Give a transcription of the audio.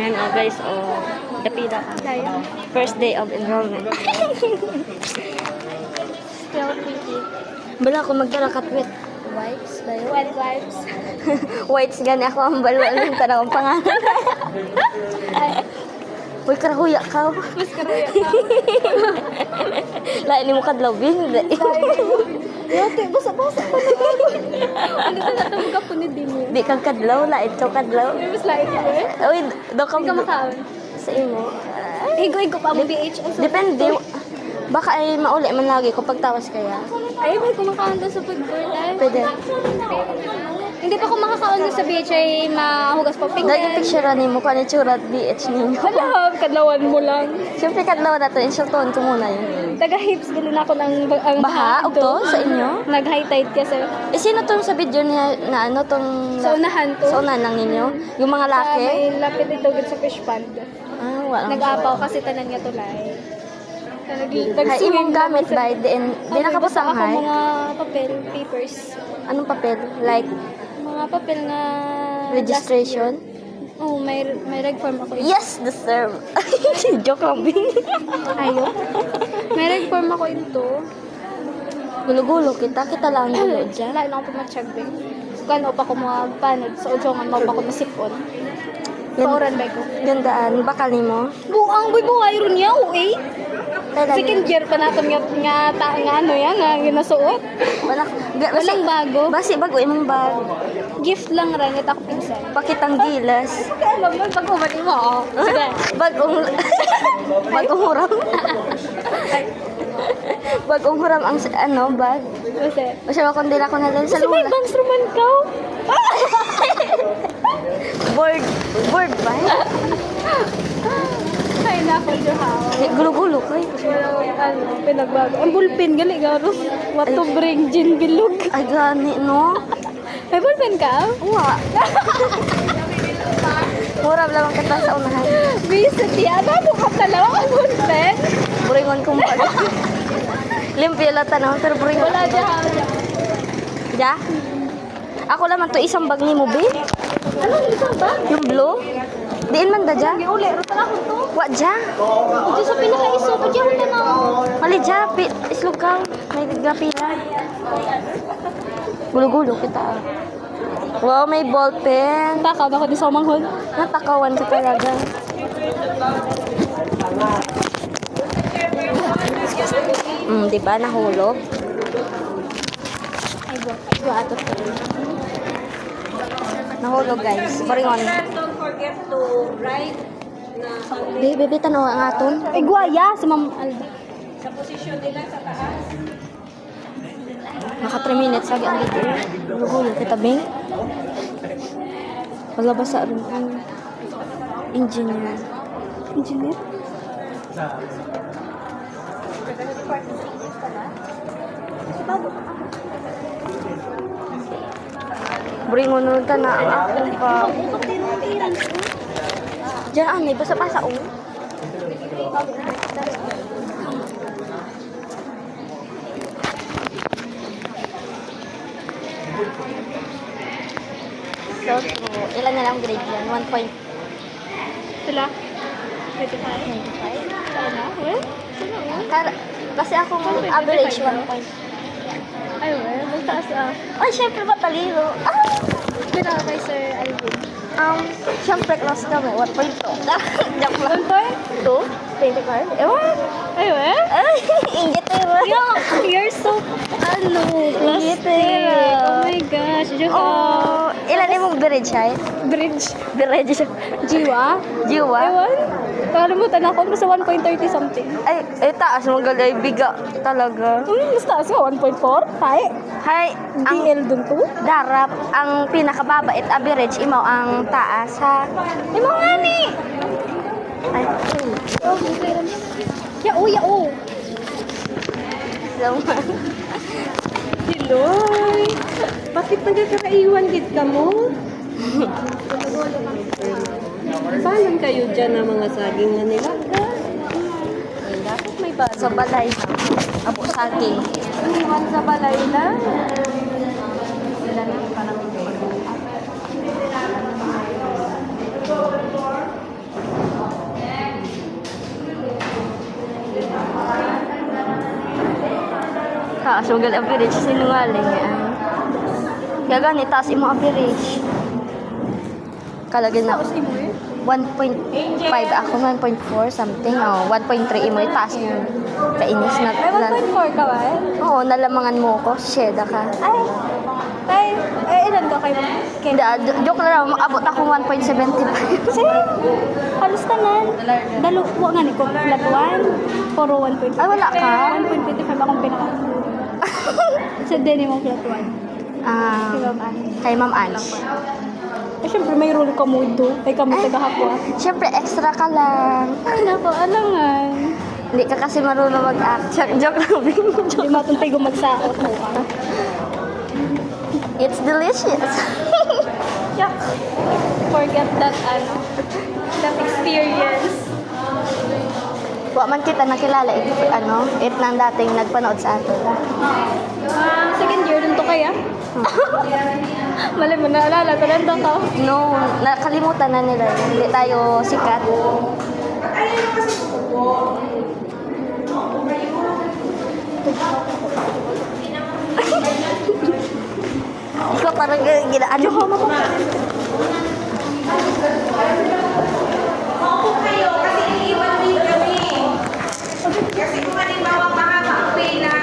Ayan guys, dapila ka. First day of enrollment. Still pretty. Bala ko magdala katwit. Wipes ba yun? Wet wipes. Whites gani ako ang balo ng tanong pangalan. Uy, karahuya ka. Mas karuya ka. Lain mo kadlaw bin. Yote, basa-basa pa na. Ano ka natabog ka po ni Dini? Di kang kadlaw, lain ka kadlaw. Mas lain ka ba eh? Uy, daw ka Hindi ka makaon. sa imo. Higo-higo pa mo BHS. Depende. Baka ay mauli man lagi ko pagtawas kaya. Ay, may kumakaon doon sa food court ay. Pwede. Hindi pa ko makakaon doon sa beach ay mahugas pa Dahil pinggan. picture ni mo kung ano tsura at BH ninyo. Wala, kadlawan mo lang. Siyempre kadlaw na to, insultoon ko muna yun. Taga-hips, gali na ako ng ang Baha? ito. Ugto? Sa inyo? Nag-high tide kasi. Eh, sino tong sa video niya na ano tong... Sa unahan to. Sa unahan lang ninyo? Yung mga Sa laki? may lapit ito sa fish pond. Ah, wala. Nag-apaw kasi tanan nga tulay. Ay, imong gamit ba? Di nakapasang ako hay? mga papel, papers. Anong papel? Like, Mga papel na... registration? Oo, may reg form ako. Yes, deserve. Joke lang, Bing. Ayo. May reg form ako ito. Gulo-gulo kita. Kita lang gulo dyan. Wala na ako pumatsyag, Bing. Gano'n pa ko mga panod sa udyongan mo pa ko nasipon. Pauran ba ko? Gandaan. Bakal ni mo? Buang buhay ron yaw, eh. Kailan Second year pa natin nga ano yan, nga ginasuot. Walang bago. Basi bago imong bag. Gift lang rin, ito ako pinsan. Pakitang gilas. Alam mo, pag umani mo, oh. Sige. Bagong bagong huram. Bagong huram ang ano bag. Kasi, Kasi makondila ko na din sa may lula. bangs roman ka. Board ba? Ay, nako, Johaw. Gulo-gulo ko eh. Ano, pinagbago. Ang bullpen, gali, garo. What to bring, gin bilog. Ay gani no. May bullpen ka? Uwa. Huram lang kita sa unahan. Visit yan. Ano ka talaga ang bullpen? Buringon kong bag. Limpyo lang tanong pero buringon. Wala, Johaw. Ja? Ako naman to isang bag ni mo, be. Anong isang ba? Yung blue. Diin man da ja? Uli, ruta na ko to. Wa ja? Ito sa pinaka-iso, pwede ako na Mali ja, islugaw. May gapila. Gulo-gulo kita. Wow, may ball pen. Takaw na ko di sa manghod. Natakawan ka talaga. Di ba? Nahulog. Ay, go ato. Nahulog, guys. Baringon. Don't forget to write na Baby, tanaw ang aton. Ay, guaya, si Ma'am Alba. sa posisyon nila sa taas. Naka 3 minutes lagi ang dito. Gulo-gulo kita, Bing. Paglabas sa rin ang engineer. Engineer? Bringon nun ka na ang akong pa. Diyan, anay. Basta-basa, oh. So, ilan na lang grade yan? 1 point. Sila? 25? 95. Ano? Eh? Kasi akong average 1 point. Ay, well, magtaas ah. Ay, syempre matalino. Ah! Pero kay Sir Alvin. Syempre class kami. 1 point to. Joke lang. 1 point? 2? 25? Ewan. Ay, well? Ay, ingit mo. You're so, ano, plastic. Ingit. Oh my gosh. Joke. Oh, ilan yung bridge ay? Bridge. Bridge. Jiwa? Jiwa? Ewan? Nakalimutan ako. Basta 1.30 something. Ay, taas mo galay. Biga talaga. Mas taas ka, 1.4? Hi. Hay, ang DL dun to? darap, ang pinakababait average, imaw ang taas ha. Imaw nga ni. Ay, Oh, yao, yao. Salamat. Hiloy! Bakit nagkakaraiwan gid ka mo? Balan kayo dyan ng mga saging na nilaga. Ay, dapat may ba sa balay. Abo saging. Iniwan sa balay na. Sila na parang taas mo gali average sinungaling yan. Kaya gani taas imo average. Kalagay na 1.5 ako 1.4 something. Oh, 1.3 imo itaas mo. Kainis na. May 1.4 ka ba? Oo, nalamangan mo ko. Sheda ka. Ilan ka kayo? Hindi, joke lang. Abot ako 1.75. Sige, halos tanan. Dalawa nga ni ko, flat 1, puro 1.5. Ay, wala ka? 1.25 akong pinaka. Sa din mo flat 1. Ah, Kay Ma'am Ann. kay Ma'am Ange. Eh, syempre may rule ka mo do. Ay kami tagahapwa. Siyempre, extra ka lang. Ay, nako, alangan. Hindi ka kasi marunong mag-act. Joke lang. Hindi matuntay gumagsakot mo. It's delicious. Yuck. Forget that, that experience. Wa man kita nakilala, it nang dating nagpanood sa atin. Second year dun to kaya? Mali mo, naalala, talanda ka. No, nakalimutan na nila. Hindi tayo sikat. Ikaw parang ginaano ko. Opo kayo, kasi iiwan din kami. Kasi kung halimbawa mahaba ang pay na